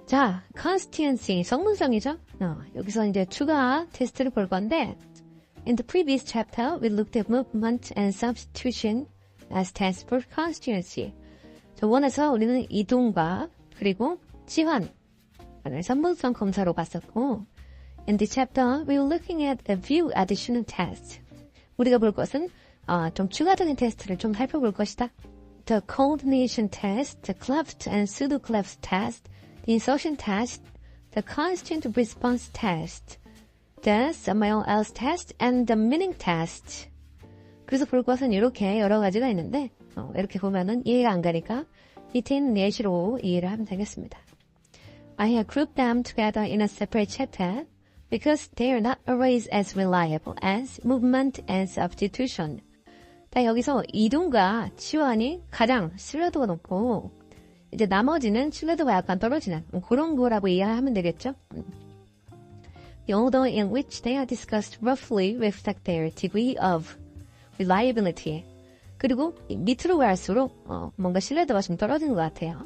자, constituency, 성문성이죠? 여기서 이제 추가 테스트를 볼 건데, in the previous chapter, we looked at movement and substitution as tests for constituency. 저번에서 우리는 이동과 그리고 치환, 성문성 검사로 봤었고, in this chapter, we were looking at a few additional tests. 우리가 볼 것은 좀 추가적인 테스트를 좀 살펴볼 것이다. The coordination test, the cleft and pseudo-cleft test, the insertion test, the constant response test, the somewhere else test, and the meaning test. 그래서 볼 것은 이렇게 여러 가지가 있는데 이렇게 보면은 이해가 안 가니까 밑에 있는 예시로 이해를 하면 되겠습니다. I have grouped them together in a separate chapter because they are not always as reliable as movement and substitution. 자, 여기서 이동과 치환이 가장 신뢰도가 높고 이제 나머지는 신뢰도가 약간 떨어지는 그런 거라고 이해하면 되겠죠? The order in which they are discussed roughly reflect their degree of reliability. 그리고 밑으로 갈수록 뭔가 신뢰도가 좀 떨어지는 것 같아요.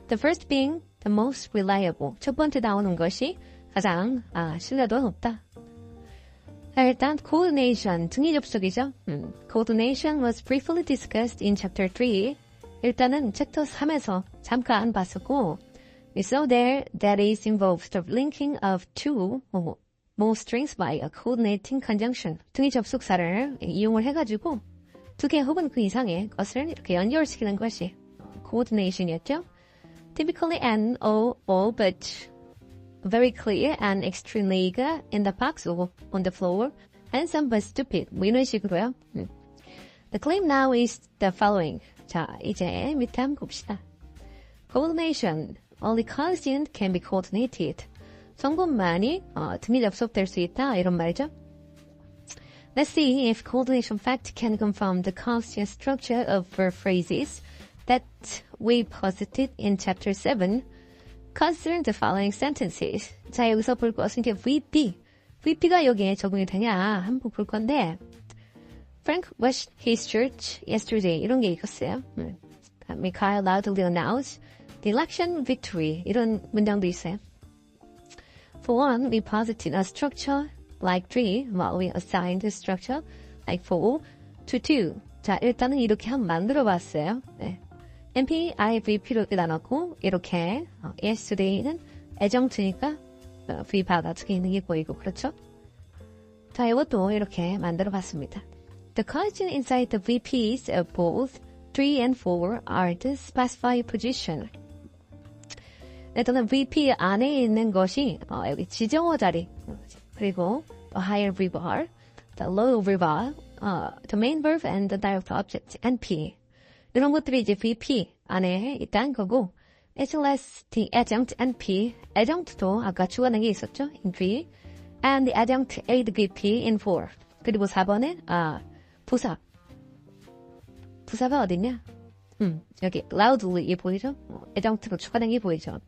The first being the most reliable. 첫 번째 나오는 것이 가장 신뢰도가 높다. 자, 일단 coordination, 등위 접속이죠. Coordination was briefly discussed in chapter 3. 일단은 챕터 3에서 잠깐 봤었고 we saw there that it involves the linking of two or more strings by a coordinating conjunction. 등위 접속사를 이용을 해가지고 두 개 혹은 그 이상의 것을 이렇게 연결시키는 것이 coordination이었죠. Typically an or all but very clear and extremely eager in the box or on the floor, handsome but stupid. 뭐 이런 식으로요. The claim now is the following. 자, 이제 밑에 한번 봅시다. Coordination. Only constant can be coordinated. 성분만이 등이 접속될 수 있다. 이런 말이죠. Let's see if coordination fact can confirm the constant structure of verb phrases that we posited in chapter 7. Consider the following sentences. 자, 여기서 볼 것은 이제 VP. VP가 여기에 적용이 되냐 한번 볼 건데 Frank washed his shirt yesterday. 이런 게 있었어요. Mikhail loudly announced the election victory. 이런 문장도 있어요. For one, we posited a structure like 3 while we assigned a structure like 4 to 2. 자, 일단은 이렇게 한번 만들어 봤어요. 네. MP, I, VP로 나눴고 이렇게 yesterday는 애정트니까 V 받아쓰기 있는 게 보이고 그렇죠? 자, 이것도 이렇게 만들어 봤습니다. The constant inside the VPs of both 3 and 4 are the specified position. 일단은 VP 안에 있는 것이 여기 지정어 자리 그리고 the higher VBAR, the lower VBAR, the main verb and the direct object NP. 이런 것들이 이제 VP 안에 있다는 거고 as well as the adjunct NP, adjunct도 아까 추가된 게 있었죠? in 3 and the adjunct aid VP in 4. 그리고 4번에 부사. 부사가 어딨냐? 여기 loudly 보이죠? adjunct로 추가된 게 보이죠?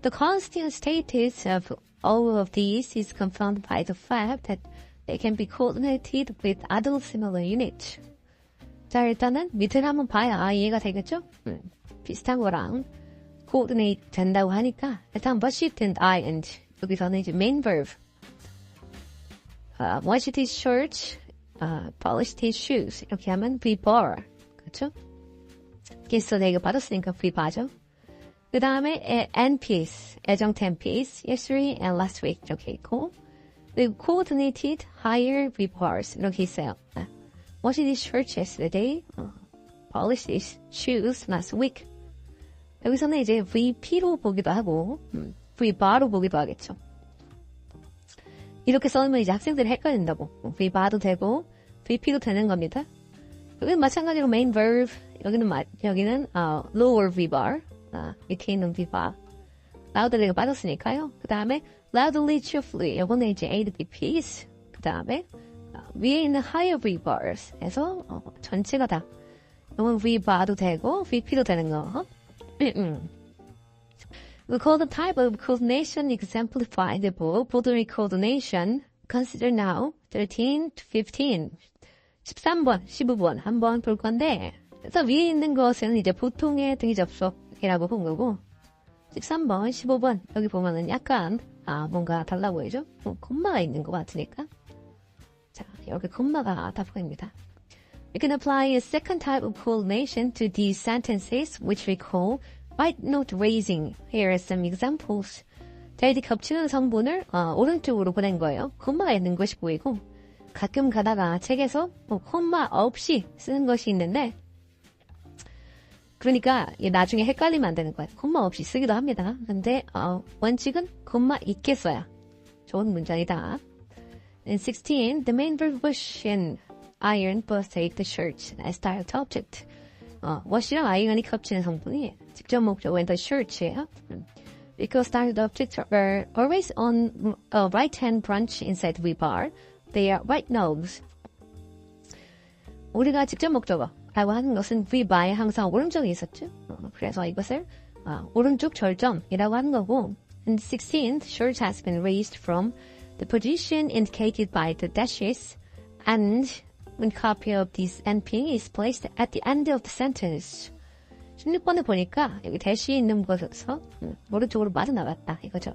The constant status of all of these is confirmed by the fact that they can be coordinated with other similar units. 자, 일단은 밑을 한번 봐야 이해가 되겠죠? 비슷한 거랑 coordinate 된다고 하니까 일단 washed and ironed. 여기서는 이제 main verb. washed his shirt, polished his shoes. 이렇게 하면 VBAR. 그렇죠? yesterday 받았으니까 VBAR죠. 그 다음에 NPs, adjunct NPs, yesterday and last week 이렇게 있고 그리고 coordinated higher VBARs 이렇게 있어요. washed his shirt yesterday, polished his shoes last week. 여기서는 이제 VP로 보기도 하고 VBAR로 보기도 하겠죠. 이렇게 써면 이제 학생들이 헷갈린다고. VBAR도 되고 VP도 되는 겁니다. 여기는 마찬가지로 main verb, 여기는 lower VBAR, 밑에 있는 VBAR. loudly가 빠졌으니까요. 그 다음에 loudly, cheerfully, 요거는 이제 ADVPs. 그 다음에 위에 있는 higher VBARs 해서 전체가 다. 요건 VBAR도 되고 VP도 되는 거. We call the type of coordination exemplified above bodily coordination. Consider now 13 to 15. 13번, 15번 한번 볼 건데 그래서 위에 있는 것은 이제 보통의 등위 접속이라고 본 거고 13번, 15번 여기 보면은 약간 뭔가 달라 보이죠? 콤마가 있는 것 같으니까. 자, 여기 콤마가 답입니다. You can apply a second type of coordination to these sentences, which we call right note raising. Here are some examples. 자, 이제 겹치는 성분을 오른쪽으로 보낸 거예요. 콤마가 있는 것이 보이고 가끔 가다가 책에서 콤마 없이 쓰는 것이 있는데 그러니까 나중에 헷갈리면 안 되는 거예요. 콤마 없이 쓰기도 합니다. 근데 원칙은 콤마 있게 써야 좋은 문장이다. And 16, the main verb wash and iron both take the shirt as direct object. wash랑 iron이 겹치는 성분이 직접 목적 when the shirt예요. Because direct objects are always on a right-hand branch inside V bar. They are right nodes. 우리가 직접 목적어라고 하는 것은 V bar에 항상 오른쪽에 있었죠. 그래서 이것을 오른쪽 절점이라고 하는 거고. And 16, shirt has been raised from the position indicated by the dashes, and when copy of this NP is placed at the end of the sentence. 16번에 보니까 여기 대시 있는 곳에서 오른쪽으로 빠져나갔다 이거죠.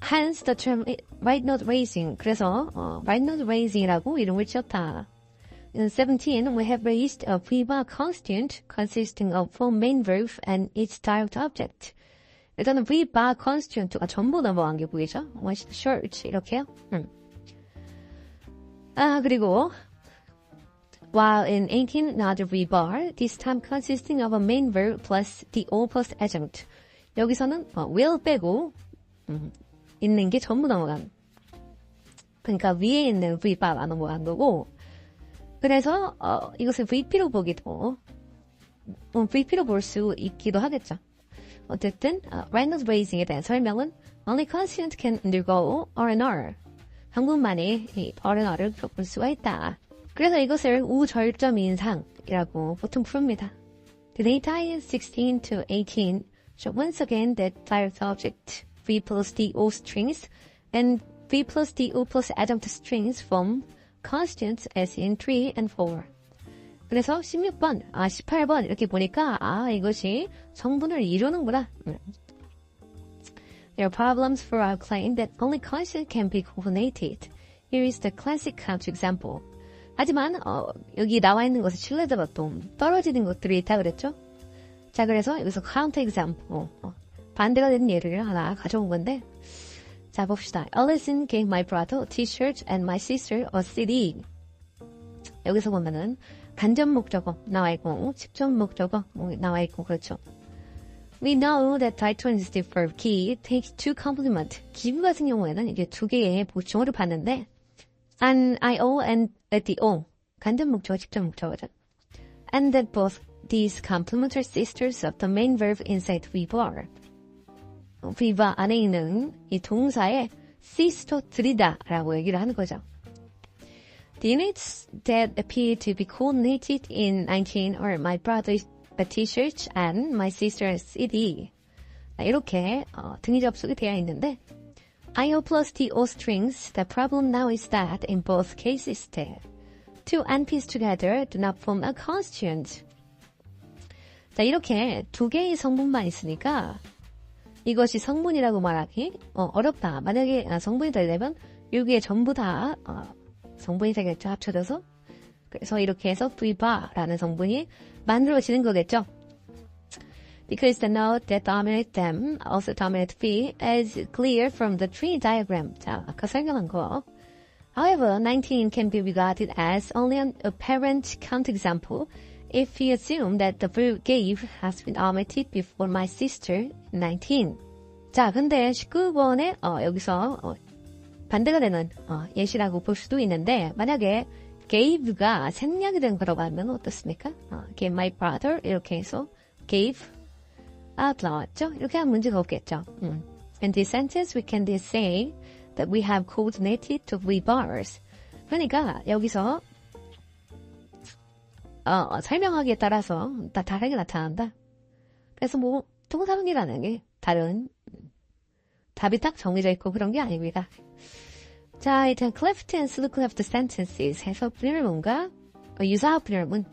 Hence the term right note raising. 그래서 right note raising이라고 이름을 지었다. In 17, we have raised a V-bar constant consisting of four main verbs and its direct object. 일단은 V-bar constant가 전부 넘어간 게 보이죠? Wash the shirt 이렇게요. 그리고 while in 18, another V-bar, this time consisting of a main verb plus the O plus adjunct. 여기서는 will 빼고 있는 게 전부 넘어간. 그러니까 위에 있는 V-bar가 넘어간 거고 그래서 이것을 VP로 보기도 VP로 볼 수 있기도 하겠죠. 어쨌든 right note raising에 대한 설명은 only consonant can undergo R&R. 한국만의 이 R&R을 겪을 수가 있다. 그래서 이것을 우절점 인상이라고 보통 부릅니다. The data is 16 to 18 show once again that direct object V plus DO strings and V plus DO plus adjunct strings form constants as in 3 and 4. 그래서 16번, 18번 이렇게 보니까 이것이 성분을 이루는구나. There are problems for our claim that only constant can be coordinated. Here is the classic counterexample. 하지만 여기 나와 있는 것은 신뢰도가 좀 떨어지는 것들이 있다 그랬죠? 자, 그래서 여기서 counterexample 반대가 되는 예를 하나 가져온 건데 자, 봅시다. Alison gave my brother a t-shirt and my sister a CD. 여기서 보면은 간접 목적어 나와 있고 직접 목적어 나와 있고 그렇죠. We know that intransitive verb key takes two complement. give 같은 경우에는 이제 두 개의 보충어를 받는데 an io and at the o 간접 목적어 직접 목적어죠. And that both these complement are sisters of the main verb inside V bar. V bar 안에 있는 이 동사의 sister들이다라고 얘기를 하는 거죠. The units that appear to be coordinated in 19 are my brother's t-shirt and my sister's CD. 이렇게 등이 접속이 되어 있는데 IO plus TO strings, the problem now is that in both cases the two NPs together do not form a constant. 자, 이렇게 두 개의 성분만 있으니까 이것이 성분이라고 말하기 어렵다. 만약에 성분이 되려면 여기에 전부 다 성분이 되겠죠. 합쳐져서. 그래서 이렇게 해서 Vbar라는 성분이 만들어지는 거겠죠. Because the note that dominate them also dominate V as clear from the tree diagram. 자, 아까 설명한 거. However, 19 can be regarded as only an apparent counterexample if we assume that the verb gave has been omitted before my sister 19. 자, 근데 19번에 여기서 반대가 되는 예시라고 볼 수도 있는데 만약에 gave가 생략이 된 거라고 하면 어떻습니까? gave my brother 이렇게 해서 gave 나왔죠? 이렇게 하면 문제가 없겠죠. In this sentence, we can say that we have coordinated to V bars. 그러니까 여기서 설명하기에 따라서 다 다르게 나타난다. 그래서 뭐 동사문이라는 게 다른 답이 딱 정해져 있고 그런 게 아닙니다. 자, 일단 cleft and slip cleft sentences 해서 분열문과 유사합 분열문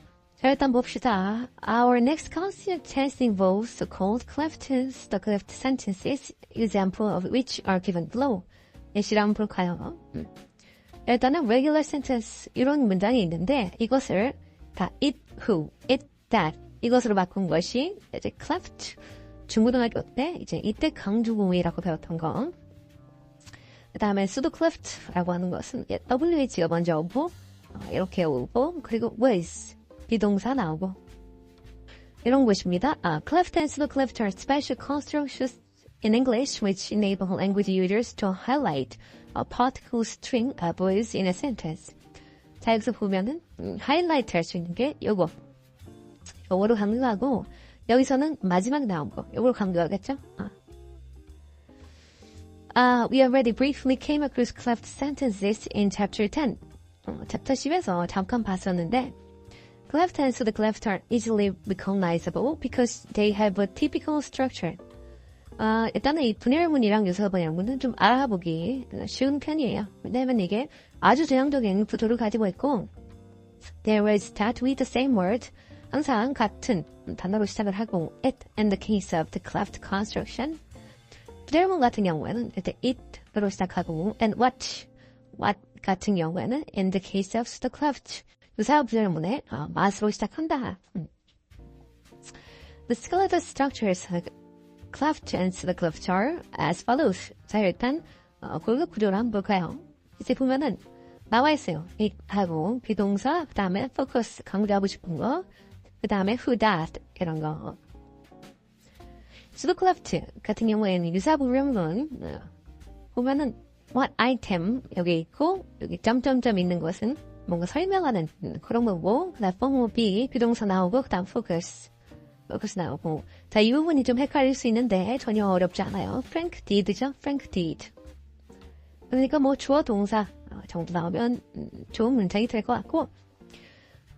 자, 일단 봅시다. Our next consonant test involves so-called clefts. The cleft sentences, example of which are given below. 예시를 한번 볼까요? 일단은 regular sentence 이런 문장이 있는데 이것을 다 it, who, it, that 이것으로 바꾼 것이 이제 cleft 중고등학교 때 이제 이때 강조구이라고 배웠던 거. 그 다음에 pseudo-cleft라고 하는 것은 WH가 먼저 오고 이렇게 오고 그리고 was 비동사 나오고 이런 것입니다. Cleft and pseudo-cleft are special constructions in English which enable language users to highlight a particular string of words in a sentence. 자, 여기서 보면은 하이라이트 할 수 있는 게 요거로 강조하고 여기서는 마지막 나온 거 요걸 강조하겠죠? We already briefly came across cleft sentences in chapter 10. 챕터 10에서 잠깐 봤었는데 cleft and pseudo-cleft are easily recognizable because they have a typical structure. 일단은 이 분열문이랑 유사분열문은 좀 알아보기 쉬운 편이에요. 왜냐면 이게 아주 전형적인 구조를 가지고 있고 There will start with the same word. 항상 같은 단어로 시작을 하고 it in the case of the cleft construction. 분열문 같은 경우에는 일단 it로 시작하고 and what 같은 경우에는 in the case of the cleft 유사 분열문의 mas로 시작한다. The skeletal structures cleft and pseudo-cleft are as follows. 자, 일단 골격 구조를 한번 볼까요? 이제 보면은 나와 있어요. it 하고 비동사, 그 다음에 focus 강조하고 싶은 거, 그 다음에 who that 이런 거. pseudo-cleft 같은 경우에는 유사 분열문 보면은 what item 여기 있고 여기 점점점 있는 것은 뭔가 설명하는 그런 거고, 그 다음 form B 비동사 나오고 그 다음 focus 나오고. 자, 이 부분이 좀 헷갈릴 수 있는데 전혀 어렵지 않아요. Frank did죠? Frank did. 그러니까 뭐 주어 동사 정도 나오면 좋은 문장이 될 것 같고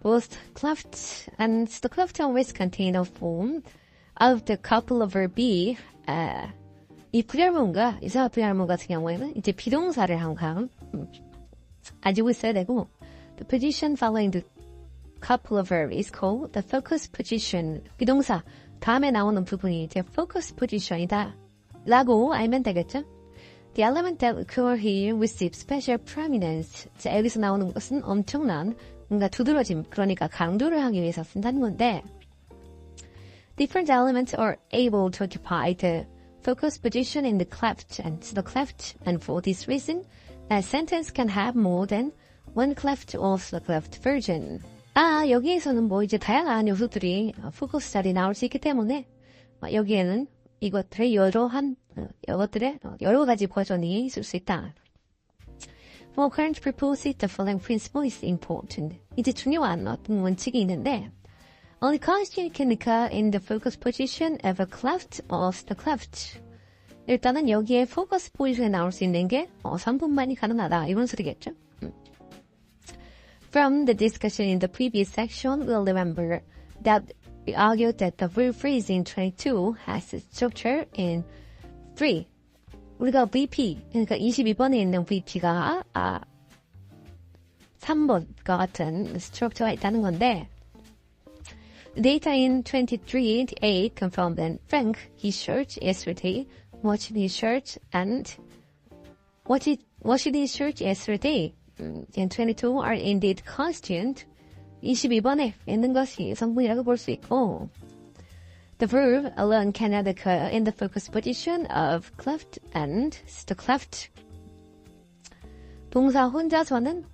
Both cleft and pseudo-cleft always contain a form of the couple of verb be. 이 분열문과 유사 분열문 같은 경우에는 이제 비동사를 항상 가지고 있어야 되고 The position following the couple of verb is called the focus position. 비동사 다음에 나오는 부분이 이제 focus position이다 라고 알면 되겠죠? The element that occur here receives special prominence. 자, 여기서 나오는 것은 엄청난 뭔가 두드러짐, 그러니까 강조를 하기 위해서 쓴다는 건데 Different elements are able to occupy the focus position in the cleft and pseudo-cleft, and for this reason, a sentence can have more than one cleft or pseudo-cleft version. 여기에서는 뭐 이제 다양한 요소들이 포커스 자리에 나올 수 있기 때문에 여기에는 이것들의 여러 가지 버전이 있을 수 있다. For current purposes, the following principle is important. 이제 중요한 어떤 원칙이 있는데 Only consonant can occur in the focus position of a cleft or pseudo-cleft. 일단은 여기에 focus position에 나올 수 있는 게 3분만이 가능하다 이런 소리겠죠. From the discussion in the previous section, we'll remember that we argued that the verb phrase in 22 has its structure in 3. 우리가 VP, 그러니까 22번에 있는 VP가 3번과 같은 스트럭처가 있다는 건데 Data in 23:8 confirmed that Frank, his shirt yesterday, washed his shirt and washed his shirt yesterday. And 22 are indeed constant. 22번에 있는 것이 성분이라고 볼 수 있고 The verb alone cannot occur in the focus position of cleft and pseudo-cleft. 동사 혼자서는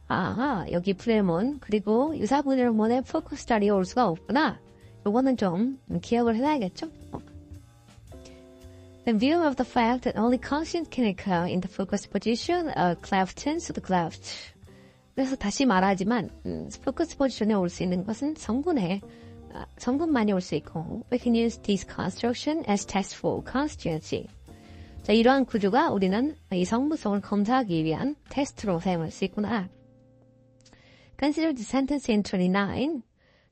여기 분열문 그리고 유사 분열문의 포커스 자리에 올 수가 없구나. 요거는 좀 기억을 해놔야겠죠? In view of the fact that only consonant can occur in the focus position of cleft and pseudo-cleft. 그래서 다시 말하지만 포커스 포지션에 올 수 있는 것은 성분만이 올 수 있고 We can use this construction as test for constituency. 자, 이러한 구조가 우리는 이 성분성을 검사하기 위한 테스트로 사용할 수 있구나. Consider the sentence in 29.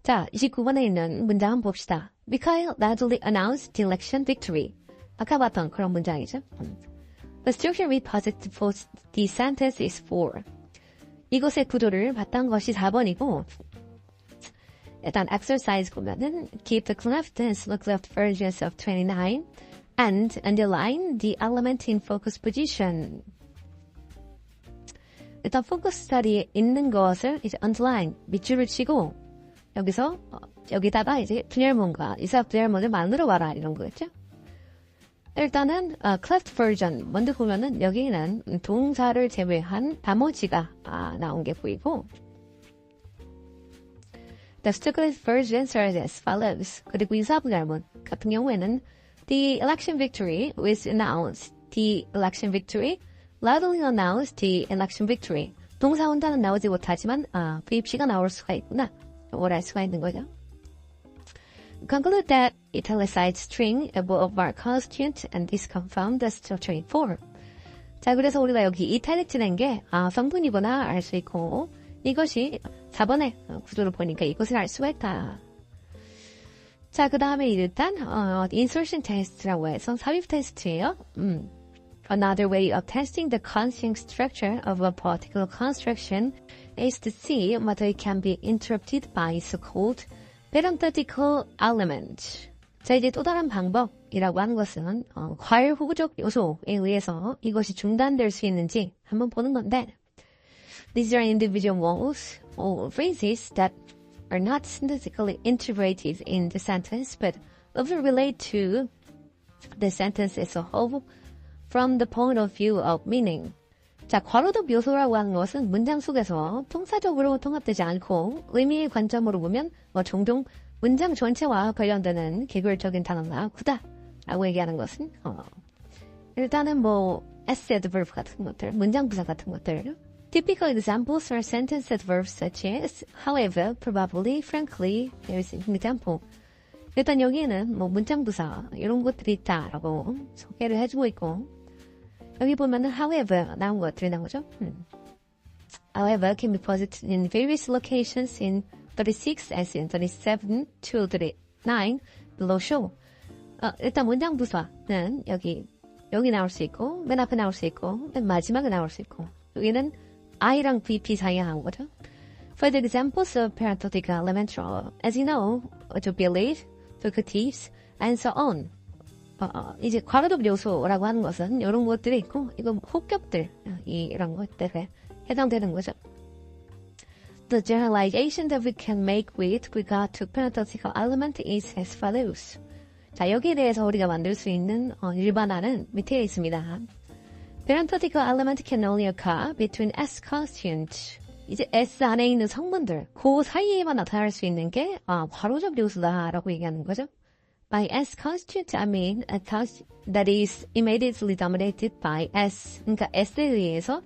자, 29번에 있는 문장 한번 봅시다. Mikhail loudly announced the election victory. 아까 봤던 그런 문장이죠. The structure we posited for the sentence is 4. 이것의 구조를 봤던 것이 4번이고 일단 exercise 보면은 keep the cleft and select left versions of 29 and underline the element in focus position. 일단 focus 자리에 있는 것을 이제 underline, 밑줄을 치고 여기서 여기다가 이제 분열문과 이사 분열문을 만들어 와라 이런 거겠죠? 일단은 cleft version 먼저 보면은 여기는 동사를 제외한 다모지가 나온 게 보이고 The Stuttgart versions are as follows. 그리고 이사분할문 같은 경우에는 The election victory was announced. The election victory loudly announced the election victory. 동사 혼자는 나오지 못하지만 VP가 나올 수가 있구나. 뭘 알 수가 있는 거죠. Conclude that italicized string above our constituent and this confound the structuring form. 자, 그래서 우리가 여기 이탈릭 칠한 게 성분이구나 알 수 있고 이것이 4번의 구조를 보니까 이것을 알 수가 있다. 자, 그 다음에 일단 insertion test라고 해서 삽입 테스트예요. Another way of testing the constant structure of a particular construction is to see whether it can be interrupted by so-called parenthetical element. 자, 이제 또 다른 방법이라고 하는 것은 과일호구적 요소에 의해서 이것이 중단될 수 있는지 한번 보는 건데 These are individual words or phrases that are not syntactically integrated in the sentence but often relate to the sentence as a whole from the point of view of meaning. 자, 괄호적 요소라고 하는 것은 문장 속에서 통사적으로 통합되지 않고 의미의 관점으로 보면 종종 문장 전체와 관련되는 개별적인 단어나 구다 라고 얘기하는 것은 일단은 as adverb 같은 것들, 문장 부사 같은 것들 Typical examples are sentence adverbs such as however, probably, frankly, there's an example. 일단 여기에는 문장 부사 이런 것들이 있다라고 소개를 해주고 있고 여기 보면은 however 나온 것들이 나오죠. However can be posited in various locations in 36 as in 37 to 39 below show. 일단 문장 부사는 여기 나올 수 있고 맨 앞에 나올 수 있고 맨 마지막에 나올 수 있고 여기는 I랑 VP 사이에 나온 거죠. For the examples of parenthetical elements, as you know, to believe, vocatives, and so on. 이제 괄호적 요소라고 하는 것은 이런 것들이 있고 이거 혹격들 이런 것들에 해당되는 거죠. The generalization that we can make with regard to parenthetical element is as follows. 자, 여기에 대해서 우리가 만들 수 있는 일반화는 밑에 있습니다. Parenthetical element can only occur between S constituents. 이제 S 안에 있는 성분들, 그 사이에만 나타날 수 있는 게 괄호적 요소다라고 얘기하는 거죠. By S constituent, I mean a constituent that is immediately dominated by S. 그러니까 S에 의해서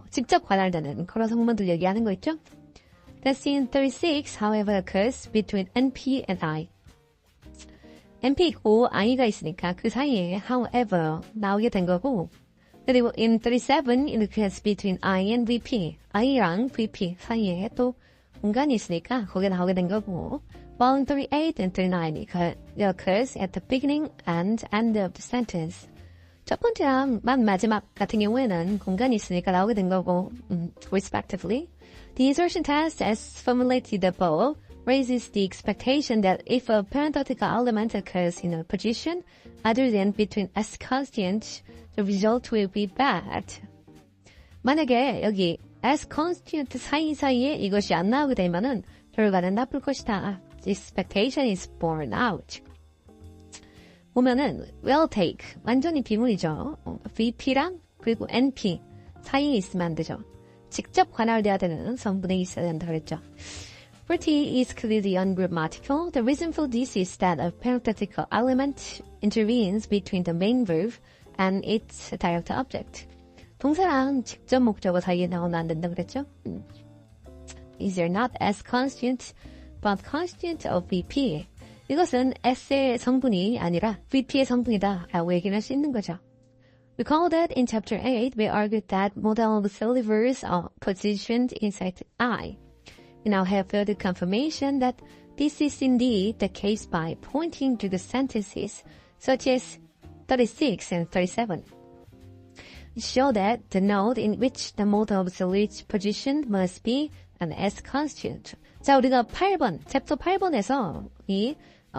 직접 관할되는 그런 성분들 얘기하는 거 있죠. The scene 36, however, occurs between NP and I. NP 있고 I가 있으니까 그 사이에 however 나오게 된 거고 그리고 in 37, it occurs between I and VP. I랑 VP 사이에 또 공간이 있으니까 거기에 나오게 된 거고 while in 38 and 39, it occurs at the beginning and end of the sentence. 첫 번째랑 마지막 같은 경우에는 공간이 있으니까 나오게 된 거고 respectively. The insertion test as formulated above raises the expectation that if a parenthetical element occurs in a position other than between S constituents, the result will be bad. 만약에 여기 S constituent 사이사이에 이것이 안 나오게 되면은 결과는 나쁠 것이다. The expectation is borne out. 보면은 will take 완전히 비문이죠. VP랑 그리고 NP 사이에 있으면 안 되죠. 직접 관할돼야 되는 성분이 있어야 된다 그랬죠. For T is clearly ungrammatical. The reason for this is that a parenthetical element intervenes between the main verb and its direct object. 동사랑 직접 목적어 사이에 나오면 안 된다 그랬죠? These are not as constituent, but constituent of VP. 이것은 S의 성분이 아니라 VP의 성분이다 라고 얘기를 할 수 있는 거죠. Recall that in chapter 8, we argued that modal auxiliary verbs are positioned inside I. We now have further confirmation that this is indeed the case by pointing to the sentences such as 36 and 37. Show that the node in which the modal auxiliary is positioned must be an S constituent. 자, 우리가 8번, 챕터 8번에서 이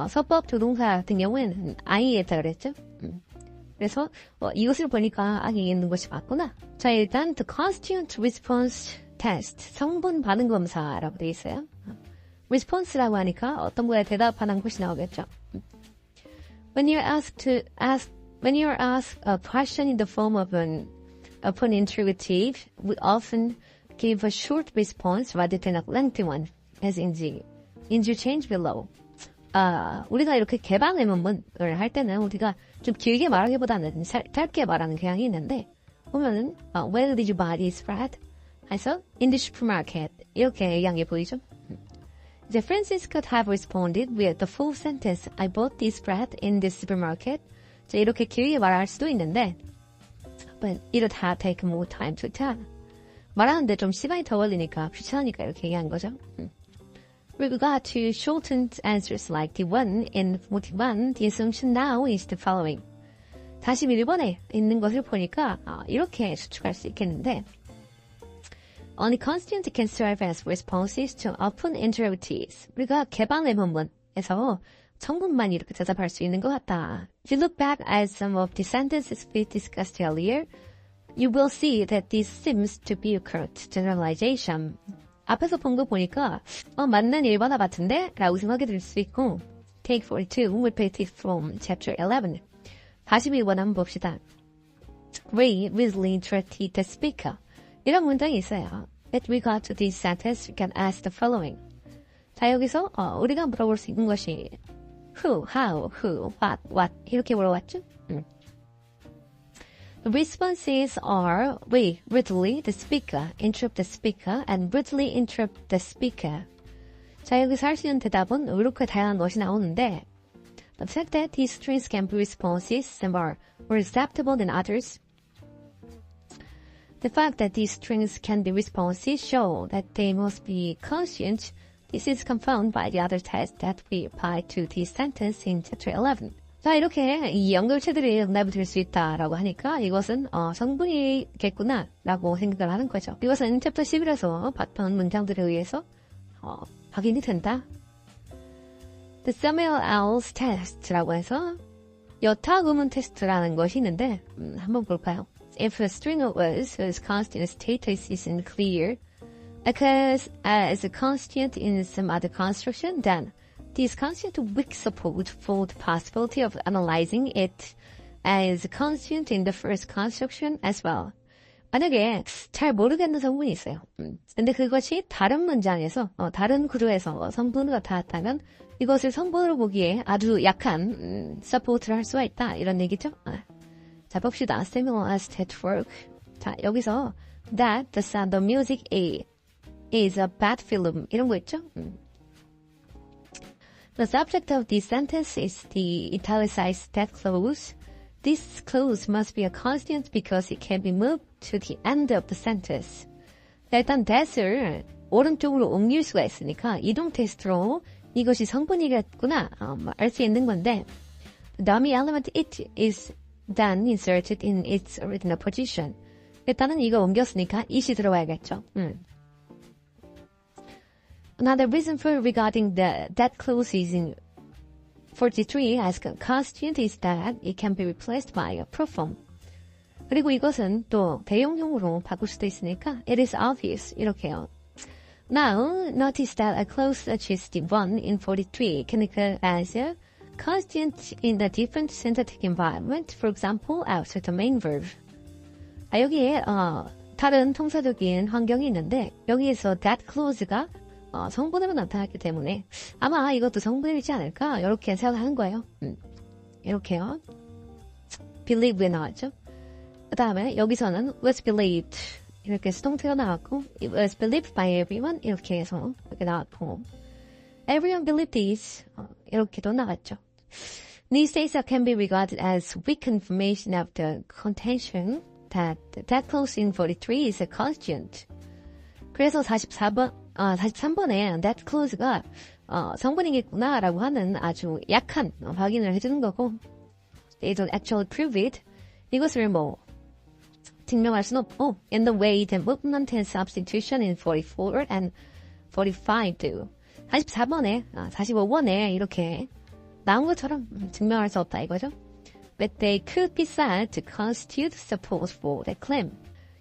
서법 조동사 같은 경우에는 I에 있다 그랬죠? 그래서 이것을 보니까 이게 있는 것이 맞구나. 자, 일단 the constituent response test, 성분 반응 검사라고 되어 있어요. response라고 하니까 어떤 거에 대답하는 것이 나오겠죠. When you're asked a question in the form of an open interrogative, we often give a short response rather than a lengthy one, as in the interchange below. 우리가 이렇게 개방 의문문을 할 때는 우리가 좀 길게 말하기보다는 짧게 말하는 경향이 있는데, 보면은, where did you buy this bread? 해서, in the supermarket. 이렇게 얘기한 게 보이죠? 이제 Francis could have responded with the full sentence, I bought this bread in the supermarket. 자, 이렇게 길게 말할 수도 있는데, but it would have taken more time to tell. 말하는데 좀 시간이 더 걸리니까 귀찮으니까 이렇게 얘기한 거죠. With regard to shortened answers like the one in 41, the assumption now is the following. 41번에 있는 것을 보니까 이렇게 수축할 수 있겠는데, Only constituents can serve as responses to open interrogatives. 우리가 개방 의문문에서 성분만 이렇게 대답할 수 있는 것 같다. If you look back at some of the sentences we discussed earlier, you will see that this seems to be a correct generalization. 앞에서 본 거 보니까 맞는 일반화 같은데? 라고 생각이 들 수 있고 Take 42, repeat it from chapter 11. 42번 한번 봅시다. Ray really interrupted the speaker. 이런 문장이 있어요. With regard to this sentence, we can ask the following. 자, 여기서 우리가 물어볼 수 있는 것이 who, how, who, what 이렇게 물어봤죠? The responses are we, rudely, the speaker, interrupt the speaker, and rudely interrupt the speaker. 자, 여기서 할 수 있는 대답은 이렇게 다양한 것이 나오는데 The fact that these strings can be responses, some are more acceptable than others. The fact that these strings can be responses show that they must be conscient. This is confirmed by the other test that we apply to this sentence in chapter 11. 자, 이렇게 이 연결체들이 응답이 될 수 있다라고 하니까 이것은 성분이겠구나 라고 생각을 하는 거죠. 이것은 챕터 11에서 봤던 문장들에 의해서 확인이 된다. The Samuel L's test라고 해서 여타 구문 테스트라는 것이 있는데 한번 볼까요? If a string of words whose constant status isn't clear occurs as a constant in some other construction, then this constant weak support for the possibility of analyzing it as a constant in the first construction as well. 만약에 잘 모르겠는 성분이 있어요. 근데 그것이 다른 문장에서, 다른 구조에서 성분으로 나타났다면 이것을 성분으로 보기에 아주 약한 서포트를 할 수가 있다. 이런 얘기죠. 자, 봅시다. Samuel as at work. 자, 여기서 that the sound of music is a bad film. 이런 거 있죠? The subject of this sentence is the italicized that clause. This clause must be a constant because it can be moved to the end of the sentence. 일단 that을 오른쪽으로 옮길 수가 있으니까 이동 테스트로 이것이 성분이겠구나 알 수 있는 건데 the dummy element it is then inserted in its original position. 일단은 이거 옮겼으니까 it이 들어와야겠죠. Another reason for regarding that clause is in 43 as a constant is that it can be replaced by a proform. 그리고 이것은 또 대용형으로 바꿀 수도 있으니까 it is obvious 이렇게요. Now, notice that a clause such as the one in 43 can occur as a constant in a different syntactic environment, for example, outside the main verb. 여기에 다른 통사적인 환경이 있는데 여기에서 that clause가 성분으로 나타났기 때문에 아마 이것도 성분이지 않을까 이렇게 생각하는 거예요. 이렇게요. believe에 나왔죠. 그 다음에 여기서는 was believed 이렇게 수동태가 나왔고 it was believed by everyone 이렇게 해서 이렇게 나왔고 everyone believed this 이렇게도 나왔죠. These days can be regarded as weak confirmation of the contention that that clause in 43 is a constant. 그래서 43번에 that clause가 성분이겠구나라고 하는 아주 약한 확인을 해주는 거고 they don't actually prove it. 이것을 증명할 수는 없고 in the way the movement and substitution in 44 and 45 do. 44번에, 45번에 이렇게 나온 것처럼 증명할 수 없다 이거죠. But they could be said to constitute support for the claim.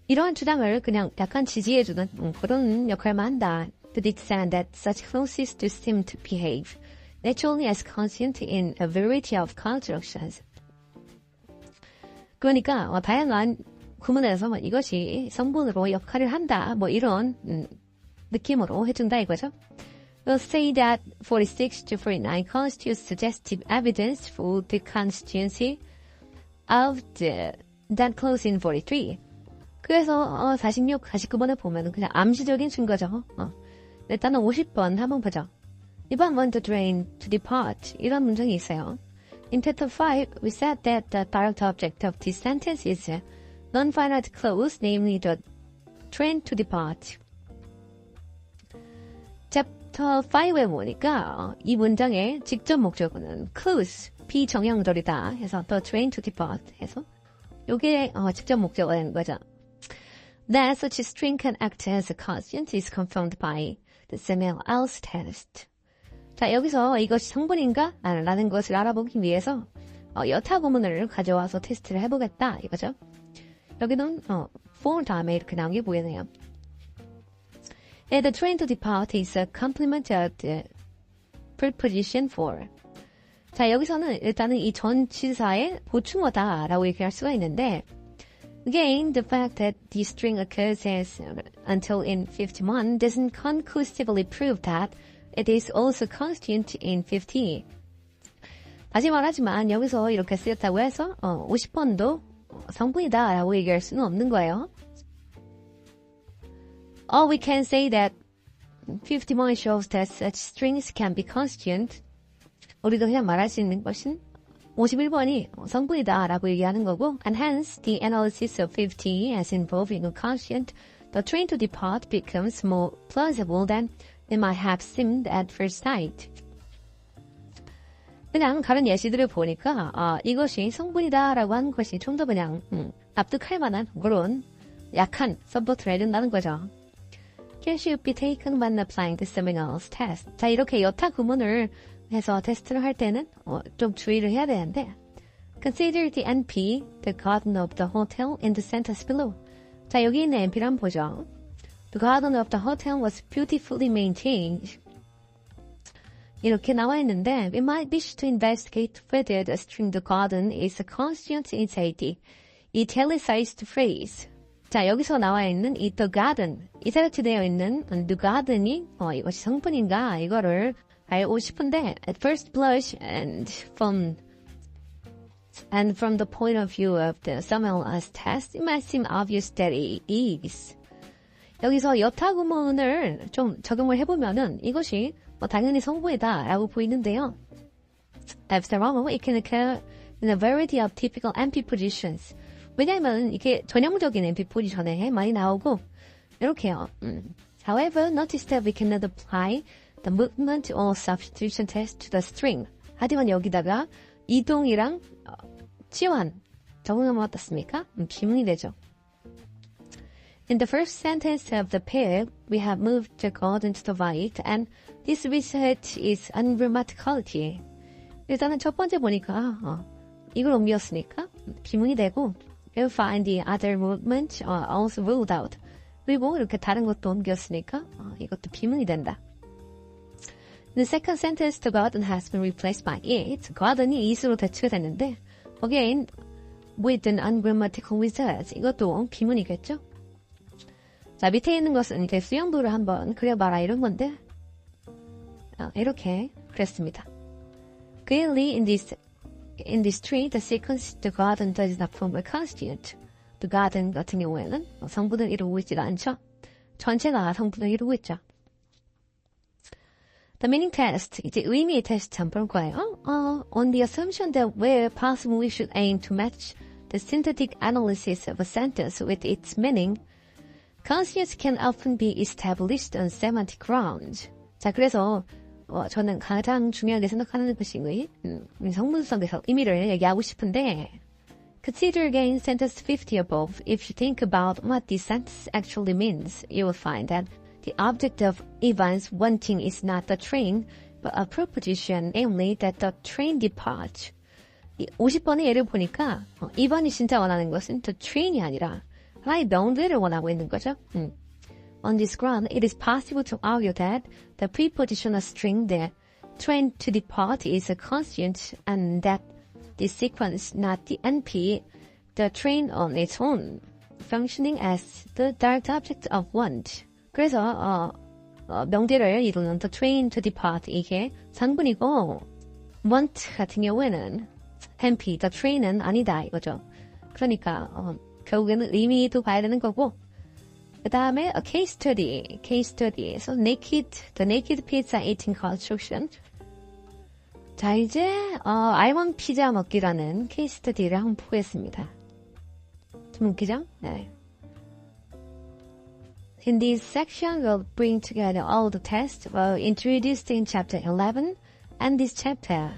이러한 주장을 그냥 약간 지지해주는 그런 역할만 한다. To the extent that such clauses do seem to behave naturally as constant in a variety of constructions. 그러니까 다양한 구문에서 이것이 성분으로 역할을 한다. 뭐 이런 느낌으로 해준다 이거죠. We'll say that 46 to 49 constitutes suggestive evidence for the constituency of that clause in 43. 그래서 46, 49번에 보면 그냥 암시적인 증거죠. 일단은 50번 한번 보죠. 이번 want to drain to depart 이런 문장이 있어요. In chapter 5, we said that the direct object of this sentence is a non-finite clause, namely the train to depart. 챕터 5에 보니까 이 문장의 직접 목적어는 clause, 비정형절이다 해서 the train to depart 해서 요게 직접 목적어인 거죠. That such a string can act as a constant is confirmed by the Samuel-Else test. 자, 여기서 이것이 성분인가? 라는 것을 알아보기 위해서 여타 구문을 가져와서 테스트를 해보겠다 이거죠. 여기는 for 다음에 이렇게 나온 게 보이네요. The train to depart is a complement of the preposition for. 자, 여기서는 일단은 이 전치사의 보충어다라고 얘기할 수가 있는데 Again, the fact that the string occurs as until in 51 doesn't conclusively prove that it is also constant in 50. 다시 말하지만 여기서 이렇게 쓰였다고 해서 50번도 성분이다라고 얘기할 수는 없는 거예요. Or we can say that 51 shows that such strings can be constant. 우리도 그냥 말할 수 있는 것은 51번이 성분이다라고 얘기하는 거고 and hence the analysis of 50 as involving a constant, the train to depart becomes more plausible than it might have seemed at first sight. 그냥 다른 예시들을 보니까 이것이 성분이다라고 하는 것이 좀 더 그냥 납득할 만한 그런 약한 서포트를 해준다는 거죠. Can should be taken when applying the Samuel-Else test. 자, 이렇게 여타 구문을 해서 테스트를 할 때는 좀 주의를 해야 되는데 Consider the NP, the garden of the hotel in the sentence below. 자, 여기 있는 NP를 한번 보죠. The garden of the hotel was beautifully maintained. 이렇게 나와 있는데 We might wish to investigate whether the string the garden is a constant inside the italicized phrase. 자, 여기서 나와 있는 이 the garden, 이탈리아치 되어 있는 the garden이 이것이 성분인가 이거를 알고 싶은데 at first blush and from the point of view of the Samuel-Else test, it might seem obvious that it is. 여기서 여타 구문을 좀 적용을 해보면은 이것이 당연히 성분이다라고 보이는데요. After all, it can occur in a variety of typical NP positions. 왜냐하면 이게 전형적인 NP 포지션에 많이 나오고 이렇게요. However, notice that we cannot apply the movement or substitution test to the string. 하지만 여기다가 이동이랑 치환 적응하면 어떻습니까? 비문이 되죠. In the first sentence of the pair, we have moved the garden to the right, and this result is ungrammaticality. 일단은 첫 번째 보니까 이걸 옮겼으니까 비문이 되고 You'll find the other movement also ruled out. 그리고 이렇게 다른 것도 옮겼으니까 이것도 비문이 된다. In the second sentence, the garden has been replaced by it. garden이 it으로 대체가 됐는데 again, with an ungrammatical result. 이것도 비문이겠죠? 자, 밑에 있는 것은 이제 수영도를 한번 그려봐라 이런 건데 이렇게 그랬습니다. Clearly, in this tree, the sequence the garden does not form a constant. The garden 같은 경우에는 성분을 이루고 있지 않죠. 전체가 성분을 이루고 있죠. The meaning test, 이제 의미 테스트 한번 볼 거예요. On the assumption that where possible we should aim to match the synthetic analysis of a sentence with its meaning, conscience can often be established on semantic grounds. 자, 그래서 저는 가장 중요하게 생각하는 것이 성문성에서 의미를 얘기하고 싶은데 Consider again sentence 50 above. If you think about what this sentence actually means, you will find that The object of Ivan's wanting is not the train, but a proposition, namely that the train departs. 이 50번의 예를 보니까 이번이 진짜 원하는 것은 the train이 아니라 하나의 명제를 원하고 있는 거죠. On this ground, it is possible to argue that the prepositional string there, train to depart, is a constant and that this sequence, not the NP, the train on its own, functioning as the direct object of want. 그래서 명제를 이루는 the train to depart 이게 상분이고 want 같은 경우에는 NP, the train은 아니다 이거죠. 그러니까 결국에는 의미도 봐야 되는 거고 그 다음에 a case study. So the naked pizza eating construction. 자 이제 알몬 피자 먹기라는 케이스 스터디를 한번 보겠습니다. 좀 웃기죠? 네. In this section, we'll bring together all the tests introduced in chapter 11 and this chapter.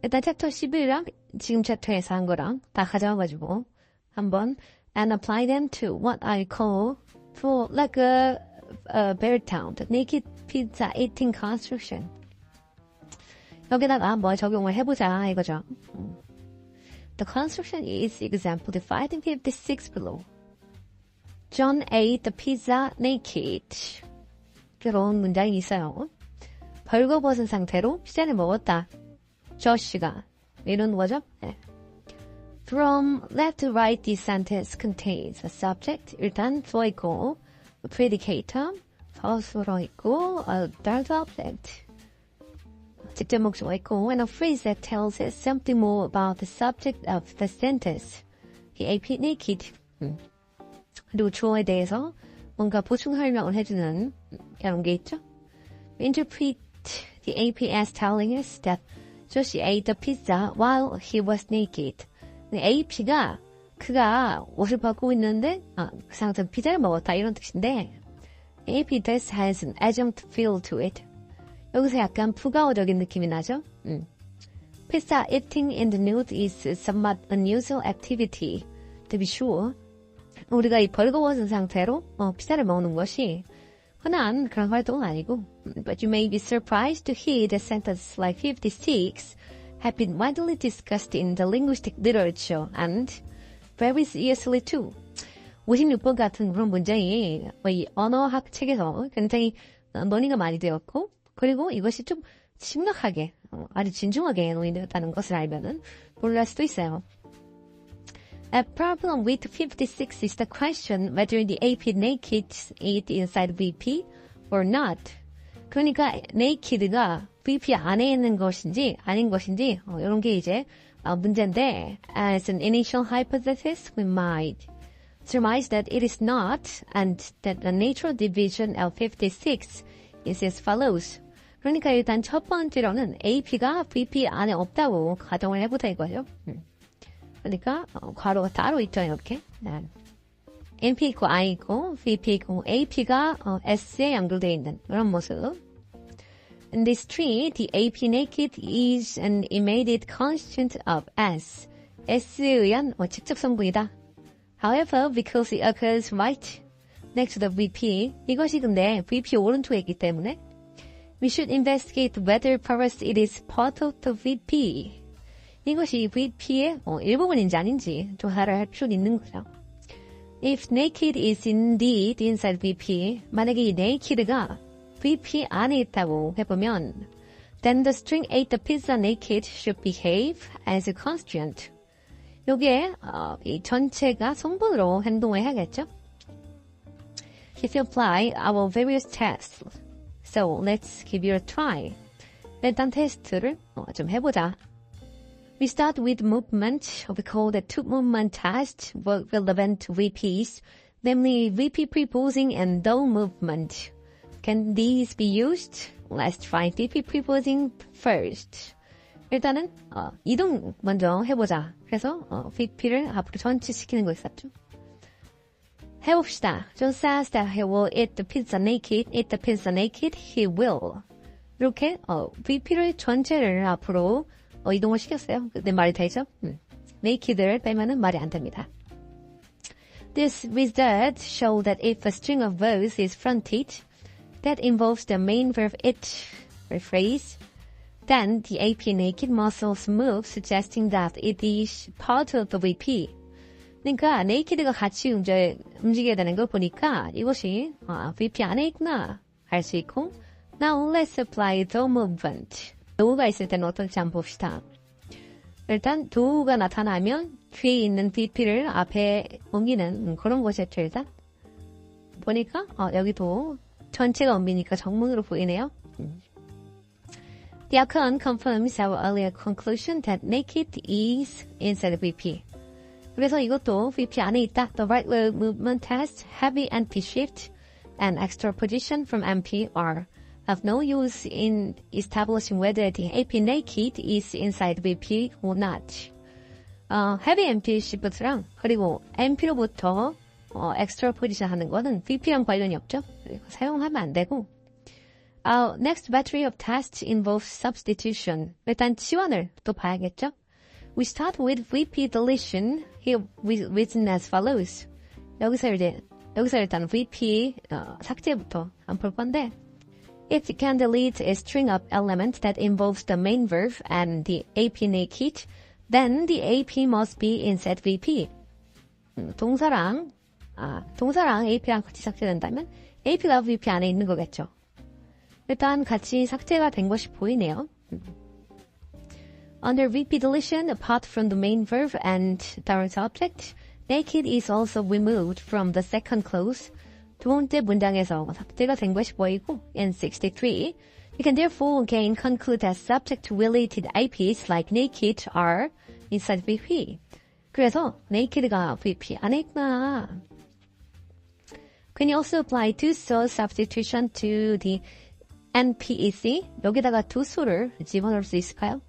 일단 챕터 11이랑 지금 챕터에서 한 거랑 다 가져와가지고 한번 and apply them to what I call for like a bear town, the naked pizza eating construction. 여기다가 뭐 적용을 해보자 이거죠. The construction is exemplified in 56 below. John ate the pizza naked. 이런 문장이 있어요. 벌거벗은 상태로 피자를 먹었다. 조시가 이런 거죠. 네. From left to right, this sentence contains a subject. 일단 써 있고, a predicator, 서술어 있고, a third object. 직접 목적어 있고, and a phrase that tells us something more about the subject of the sentence. He ate naked. 그리고 주어에 대해서 뭔가 보충 설명을 해주는 이런 게 있죠. We interpret the AP as telling us that Josh ate the pizza while he was naked. AP가 그가 옷을 벗고 있는데 그 상태에서 피자를 먹었다 이런 뜻인데 AP does has an adjunct feel to it. 여기서 약간 부가어적인 느낌이 나죠? Pizza eating in the nude is somewhat unusual activity. To be sure. 우리가 이 벌거벗은 상태로 피자를 먹는 것이 흔한 그런 활동은 아니고 But you may be surprised to hear that sentence like 56 have been widely discussed in the linguistic literature and very seriously too. 56번 같은 그런 문장이 이 언어학 책에서 굉장히 논의가 많이 되었고 그리고 이것이 좀 심각하게 아주 진중하게 논의되었다는 것을 알면은 놀랄 수도 있어요. A problem with 56 is the question whether the AP naked is inside VP or not. 그러니까 naked가 VP 안에 있는 것인지 아닌 것인지 이런 게 이제 문제인데 as an initial hypothesis we might surmise that it is not and that the natural division of 56 is as follows. 그러니까 일단 첫 번째로는 AP가 VP 안에 없다고 가정을 해보자 이거죠. 그러니까 괄호가 따로 있죠 이렇게. NP 있고 I 있고 VP 있고 AP가 S에 연결되어 있는 그런 모습. In this tree, the AP naked is an immediate constant of S. S에 의한 직접 성분이다. However, because it occurs right next to the VP, 이것이 근데 VP 오른쪽에 있기 때문에 we should investigate whether perhaps it is part of the VP. 이것이 VP의 일부분인지 아닌지 조사를 할 필요는 있는 거죠. If naked is indeed inside VP, 만약에 이 naked가 VP 안에 있다고 해보면 then the string ate the pizza naked should behave as a constituent. 여기에 이 전체가 성분으로 행동을 해야겠죠. If you apply our various tests, so let's give it a try. 일단 테스트를 좀 해보자. We start with movement. We call the two movement test relevant to VPs, namely VP preposing and though movement. Can these be used? Let's try VP preposing first. 일단은 이동 먼저 해보자. 그래서 VP를 앞으로 전치시키는 거 있었죠. 해봅시다. John says that he will eat the pizza naked. Eat the pizza naked. He will. 이렇게 VP를 전체를 앞으로 이동을 시켰어요. 근데 말이 되죠? naked를 빼면은 말이 안 됩니다. This result show that if a string of verbs is fronted, that involves the main verb it or phrase, then the AP naked muscles move, suggesting that it is part of the VP. 그러니까 naked가 같이 움직여야 되는 걸 보니까 이것이 VP 안에 있구나 알 수 있고, now let's apply the movement. do가 있을 때는 어떨지 한번 봅시다. 일단 do가 나타나면 뒤에 있는 VP를 앞에 옮기는 그런 것이었죠. 일단 보니까 여기도 전체가 옮기니까 정문으로 보이네요. The outcome confirms our earlier conclusion that naked is inside VP. 그래서 이것도 VP 안에 있다. The rightward movement test, heavy NP shift, and extra position from MP are of no use in establishing whether the AP naked is inside VP or not. heavy NP shift랑 그리고 MP로부터 extra position 하는 거는 VP랑 관련이 없죠. 사용하면 안 되고. Our next battery of tests involves substitution. 일단 치환을 또 봐야겠죠. We start with VP deletion. Here written as follows. 여기서 일단 VP 삭제부터 한번 볼 건데, if you can delete a string of elements that involves the main verb and the AP naked, then the AP must be inside VP. 동사랑 AP랑 같이 삭제된다면 AP가 VP 안에 있는 거겠죠. 일단 같이 삭제가 된 것이 보이네요. Under VP deletion, apart from the main verb and direct object, naked is also removed from the second clause. 두 번째 문장에서 삭제가 된 것이 보이고, in 63, you can therefore again conclude that subject-related APs like naked are inside VP. 그래서 naked가 VP 안에 있구나. Can you also apply do-so substitution to the NPEC? 여기다가 do-so를 집어넣을 수 있을까요?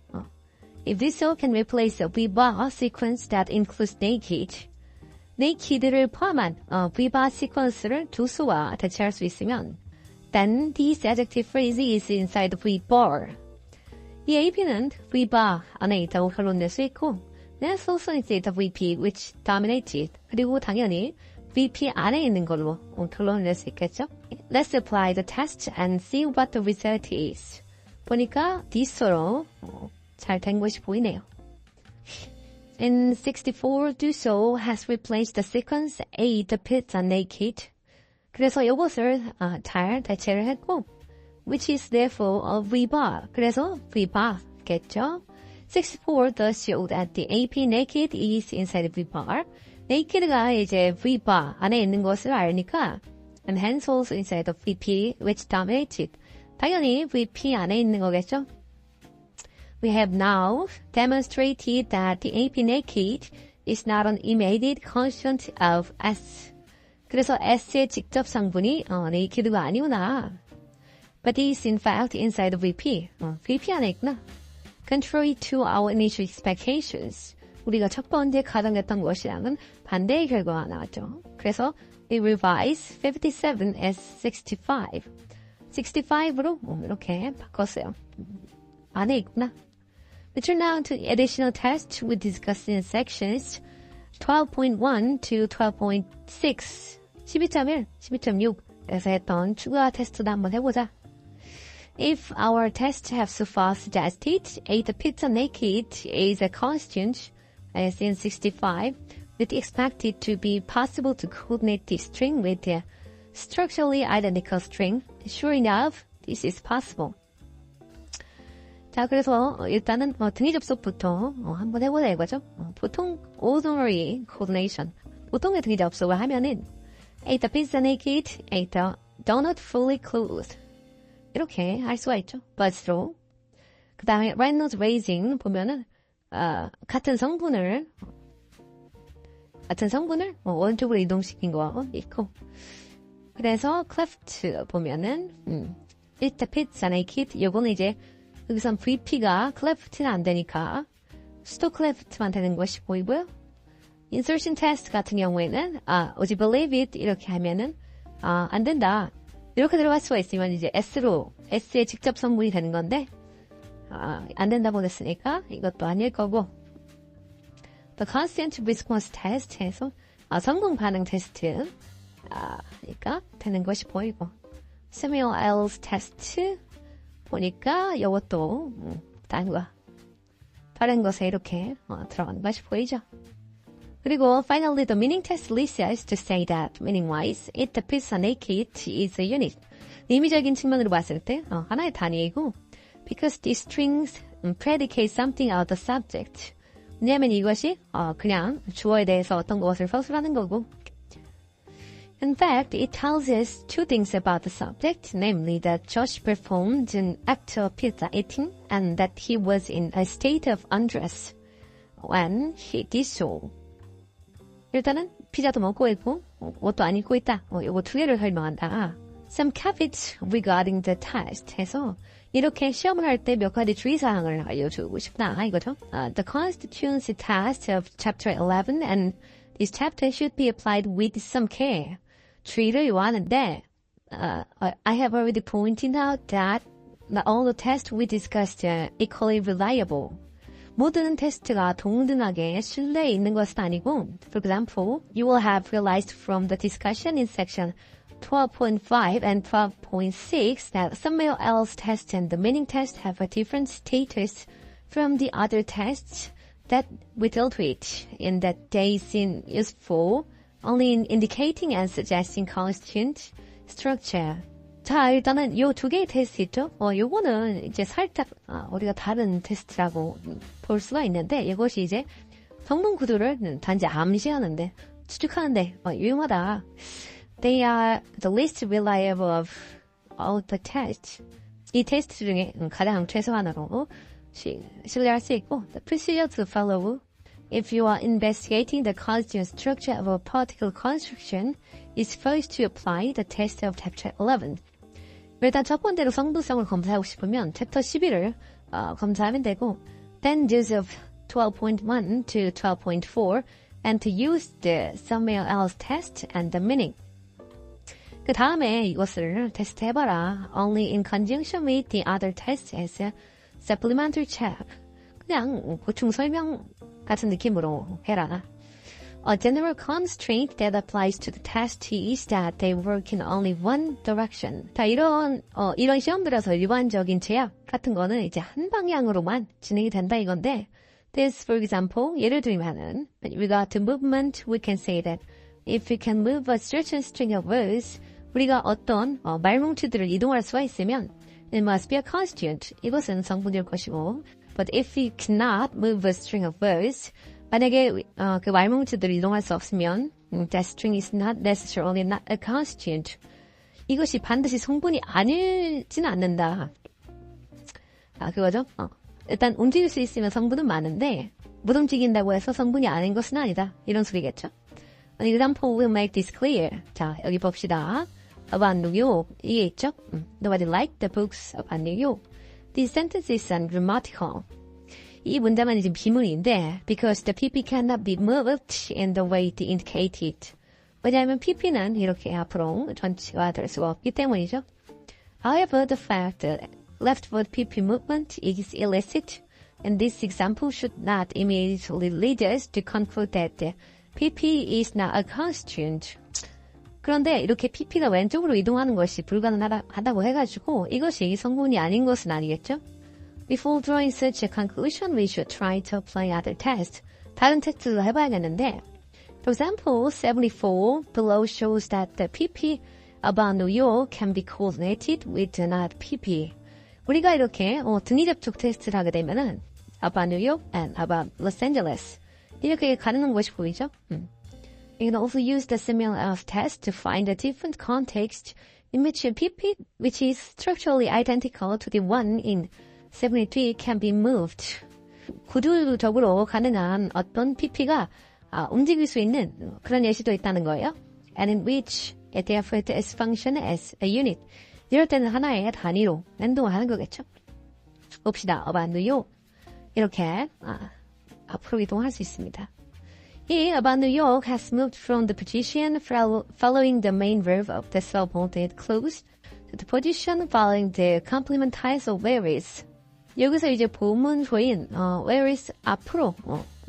If do-so can replace a VBAR sequence that includes naked, naked를 포함한 VBAR sequence를 do-so와 대체할 수 있으면, then this adjective phrase is inside VBAR. 이 AP는 VBAR 안에 있다고 결론낼 수 있고, There's also inside the VP which dominated. 그리고 당연히 VP 안에 있는 걸로 결론을 낼 수 있겠죠? Let's apply the test and see what the result is. 보니까 do-so로 잘 된 것이 보이네요. In 64, do-so has replaced the sequence A, the pits are naked. 그래서 이것을 잘 대체를 했고, which is therefore a VBAR. 그래서 VBAR겠죠? 64 thus showed that the AP naked is inside VBAR. naked가 이제 VBAR 안에 있는 것을 알니까, and hence also inside the VP which dominated. 당연히 VP 안에 있는 거겠죠? We have now demonstrated that the AP naked is not an immediate constant of S. 그래서 S의 직접 성분이 naked가 아니구나. But is in fact inside the VP. VP 안에 있구나. Contrary to our initial expectations. 우리가 첫 번째 가정했던 것이랑은 반대의 결과가 나왔죠. 그래서 we revise 57 as 65. 65로 이렇게 바꿨어요. 안에 있구나. We turn now to additional tests we discussed in sections 12.1 to 12.6, 12.1, 12.6에서 했던 추가 테스트도 한번 해보자. If our tests have so far suggested A, the pizza naked is a constant, as in 65, it is expected to be possible to coordinate this string with the structurally identical string. Sure enough, this is possible. 자, 그래서 일단은 등위 접속부터 한번 해보자 이거죠. 보통 ordinary coordination, 보통의 등위 접속을 하면은 A, the pizza naked, A, the donut fully clothed. 이렇게 할 수가 있죠. but로. 그 다음에 Reynolds raising 보면은 같은 성분을 원쪽으로 이동시킨 거 있고, 그래서 cleft 보면은 It's the pizza naked. 요거는 이제 여기선 VP가 cleft는 안 되니까 수도 cleft만 되는 것이 보이고요. insertion test 같은 경우에는 would you believe it 이렇게 하면은 안 된다. 이렇게 들어갈 수가 있으면 이제 S의 직접 성분이 되는 건데, 안 된다고 했으니까 이것도 아닐 거고, The constant response test 해서 성공 반응 테스트, 그러니까 되는 것이 보이고, Samuel L's test 보니까 이것도 다른 것에 이렇게 들어가는 것이 보이죠. 그리고 finally the meaning test lists us to say that meaning-wise it depends on it is a unit. 의미적인 측면으로 봤을 때 하나의 단위이고 because these strings predicate something about the subject. 왜냐하면 이것이 그냥 주어에 대해서 어떤 것을 서술하는 거고. In fact, it tells us two things about the subject, namely that Josh performed an act of pizza eating and that he was in a state of undress when he did so. 일단은 피자도 먹고 있고 옷도 안 입고 있다. 이거 두 개를 설명한다. Some caveats regarding the test 해서 이렇게 시험을 할 때 몇 가지 주의사항을 알려주고 싶다 이거죠. The constituency test of chapter 11 and this chapter should be applied with some care. 주의를 요하는데 I have already pointed out that not all the tests we discussed are equally reliable. 모든 테스트가 동등하게 신뢰에 있는 것은 아니고, for example, you will have realized from the discussion in section 12.5 and 12.6 that Samuel L's test and the meaning test have a different status from the other tests that we dealt with, in that they seem useful only in indicating and suggesting constituent structure. 자, 일단은 요 두 개의 테스트 있죠? 요거는 이제 살짝, 우리가 다른 테스트라고 볼 수가 있는데, 이것이 이제 성분 구조를 단지 암시하는데, 추측하는데, 유용하다. They are the least reliable of all the tests. 이 테스트 중에 가장 최소한으로 신뢰할 수 있고, the procedure to follow if you are investigating the constituent structure of a particular construction is first to apply the test of chapter 11. 일단 첫 번째로 성분성을 검사하고 싶으면 챕터 11을 검사하면 되고 then use of 12.1 to 12.4 and to use the Samuel L's test and the meaning. 그 다음에 이것을 테스트해봐라. Only in conjunction with the other tests as a supplementary check. 그냥 보충 설명 같은 느낌으로 해라. A general constraint that applies to the test is that they work in only one direction. 자, 이런 시험들에서 일반적인 제약 같은 거는 이제 한 방향으로만 진행이 된다 이건데, this, for example, 예를 들면은, with regard to movement, we can say that if we can move a certain string of words, 우리가 어떤 말뭉치들을 이동할 수가 있으면, it must be a constituent. 이것은 성분일 것이고, but if we cannot move a string of words, 만약에 그 말뭉치들을 이동할 수 없으면 that string is not necessarily not a constituent. 이것이 반드시 성분이 아니지는 않는다. 그거죠? 일단 움직일 수 있으면 성분은 많은데 못 움직인다고 해서 성분이 아닌 것은 아니다. 이런 소리겠죠? An example will make this clear. 자, 여기 봅시다. About New York. 이게 있죠? Nobody liked the books about New York. These sentences are grammatical. 이 문장은 이제 비문인데 because the PP cannot be moved in the way it indicated. 왜냐하면 PP는 이렇게 앞으로 전치가 될 수가 없기 때문이죠. However, the fact that leftward PP movement is illicit in this example should not immediately lead us to conclude that the PP is not a constituent. 그런데 이렇게 PP가 왼쪽으로 이동하는 것이 불가능하다고 해가지고 이것이 성분이 아닌 것은 아니겠죠? Before drawing such a conclusion, we should try to apply other tests. 다른 테스트도 해봐야겠는데, for example, 74 below shows that the PP about New York can be coordinated with another PP. 우리가 이렇게 등위 접촉 테스트를 하게 되면은 about New York and about Los Angeles 이렇게 가능한 것이 보이죠? You can also use the Samuel L's test to find a different context in which a PP, which is structurally identical to the one in 73 can be moved. 구조적으로 가능한 어떤 PP가 움직일 수 있는 그런 예시도 있다는 거예요. And in which it therefore is function as a unit. 이럴 때는 하나의 단위로 행동하는 거겠죠. 봅시다. about New York. 이렇게 앞으로 이동할 수 있습니다. 이 about New York has moved from the position following the main verb of the subordinate clause to the position following the complementized of where is. 여기서 이제 보문소인 where is 앞으로,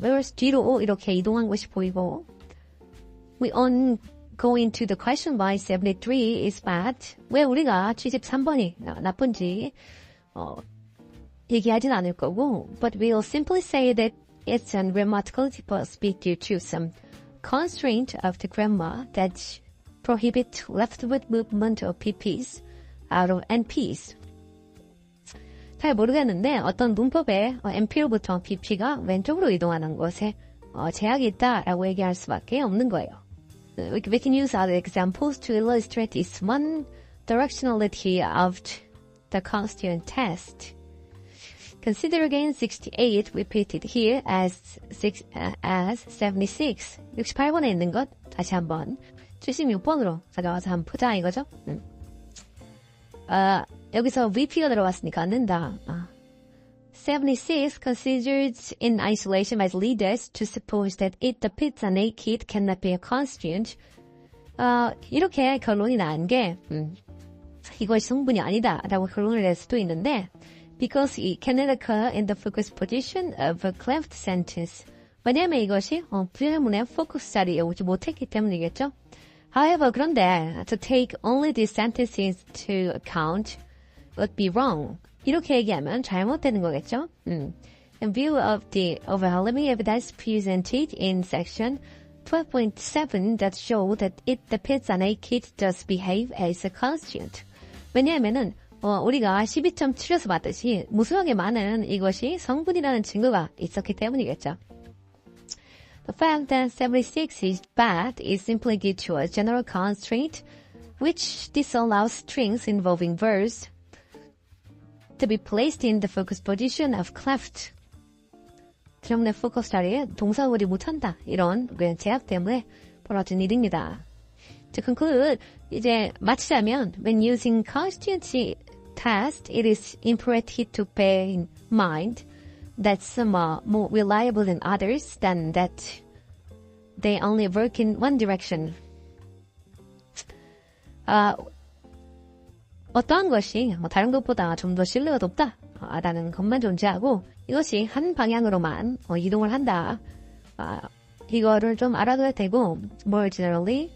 where is 뒤로 이렇게 이동한 것이 보이고 we on going to the question why 73 is bad. 왜 우리가 73번이 나쁜지 얘기하진 않을 거고, but we'll simply say that it's an grammatical difficulty due to some constraint of the grammar that prohibit leftward movement of PPs out of NPs. 잘 모르겠는데 어떤 문법에 NP로부터 PP가 왼쪽으로 이동하는 것에 제약이 있다라고 얘기할 수밖에 없는 거예요. We can use other examples to illustrate this one directionality of the constituent test. Consider again 68 repeated here as 76. 68번에 있는 것 다시 한번 76번으로 가져와서 한번 보자 이거죠. 여기서 VP가 들어왔으니까 안 된다. 76 considered in isolation by leaders to suppose that it depicts a naked cannot be a constituent. 이렇게 결론이 난 게 이것이 성분이 아니다라고 결론을 낼 수도 있는데 because it cannot occur in the focus position of a cleft sentence. 왜냐하면 이것이 부제문의 포커스 자리에 오지 못했기 때문이겠죠. However, 그런데 to take only these sentences to account would be wrong. 이렇게 얘기하면 잘못되는 거겠죠. In view of the overwhelming evidence presented in section 12.7 that show that it depends on a kid does behave as a constituent. 왜냐하면은 우리가 12.7에서 봤듯이 무수하게 많은 이것이 성분이라는 증거가 있었기 때문이겠죠. The fact that 76 is bad is simply due to a general constraint which disallows strings involving verbs to be placed in the focus position of cleft. 드럼의 포커스 자리에 동사구리 못한다. 이런 제약 때문에 벌어진 일입니다. To conclude, 이제 마치자면 when using constituency test, it is imperative to bear in mind that some are more reliable than others, than that they only work in one direction. 어떠한 것이 다른 것보다 좀 더 신뢰가 높다라는 것만 존재하고 이것이 한 방향으로만 이동을 한다. 이거를 좀 알아둬야 되고 more generally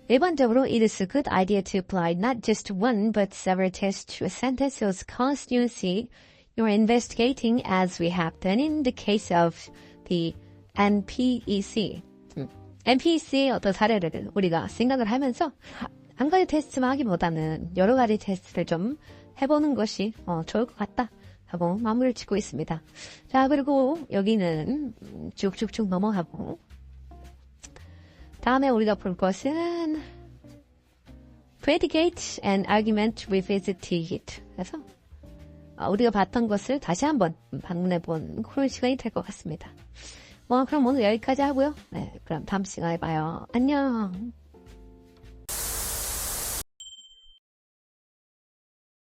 일반적으로 it is a good idea to apply not just one but several tests to a sentence whose constituency you're investigating as we have done in the case of the NPEC. NPEC의 어떤 사례를 우리가 생각을 하면서 한 가지 테스트만 하기보다는 여러 가지 테스트를 좀 해보는 것이 좋을 것 같다 하고 마무리를 짓고 있습니다. 자, 그리고 여기는 쭉쭉쭉 넘어가고 다음에 우리가 볼 것은 predicate and argument revisited. 그래서 우리가 봤던 것을 다시 한번 방문해본 그런 시간이 될 것 같습니다. 그럼 오늘 여기까지 하고요. 네, 그럼 다음 시간에 봐요. 안녕.